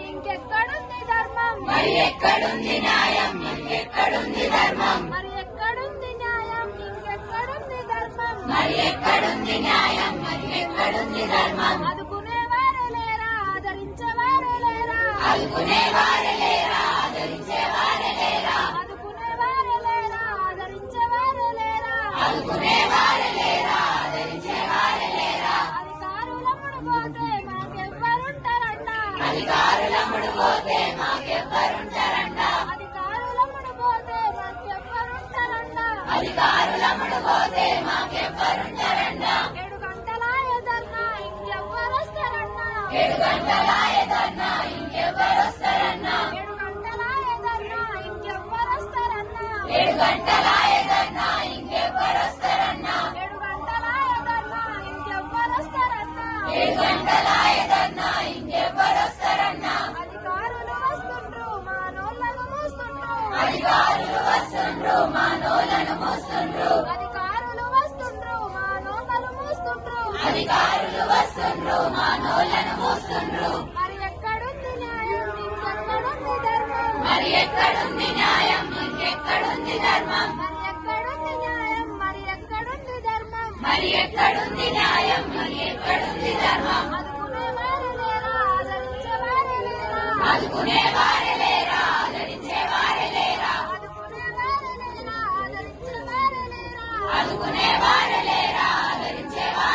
ఇంకెక్కడుంది ధర్మం మరి ఎక్కడుంది న్యాయం ఇంకెక్కడుంది ధర్మం మరి ఎక్కడుంది న్యాయం ఇంకెక్కడుంది ధర్మం మరి ఎక్కడుంది న్యాయం మరి ఎక్కడుంది ధర్మం ఆదుకునేవారే లేరా ఆదరించేవారే లేరా ఆదుకునేవారే లేరా ఆదరించేవారే లేరా ఆదుకునేవారే లేరా ఆదరించేవారే లేరా ఆదుకునేవారే లేరా ఆదరించేవారే లేరా అధికారులముడు పోతే మాకెవ్వరుంటారంట అధికారులముడు పోతే మాకెవ్వరుంటారంట అధికారులముడు పోతే మాకెవ్వరుంటారంట అధికారులముడు పోతే మాకెవ్వరుంటారంట 7 గంటలాయదన్నా ఇంకెవ్వరొస్తారన్నా 7 గంటలాయదన్నా ఇంకెవ్వరొస్తారన్నా 7 గంటలాయదన్నా ఇంకెవ్వరొస్తారన్నా 7 గంటలాయదన్నా ఇంకెవ్వరొస్తారన్నా 7 గంటలాయదన్నా ఇంకెవ్వరొస్తారన్నా 7 గంటలాయదన్నా ఇంకెవ్వరొస్తారన్నా అధికారులు వస్తుండ్రు మానోళ్ళను మోస్తుండ్రు అధికారులు వస్తుండ్రు మానోళ్ళను మోస్తుండ్రు అధికారులు వస్తుండ్రు మానోళ్ళను మోస్తుండ్రు అధికారులు వస్తుండ్రు మానోళ్ళను మోస్తుండ్రు మరి ఎక్కడుంది న్యాయం ఇంకెక్కడుంది ధర్మం మరి ఎక్కడుంది న్యాయం ఇంకెక్కడుంది ధర్మం మరి ఎక్కడుంది న్యాయం మరి ఎక్కడుంది ధర్మం మరి ఎక్కడుంది న్యాయం మరి ఎక్కడుంది ధర్మం ఆదుకునేవారే లేరా ఆదరించేవారే లేరా ఆదుకునేవారే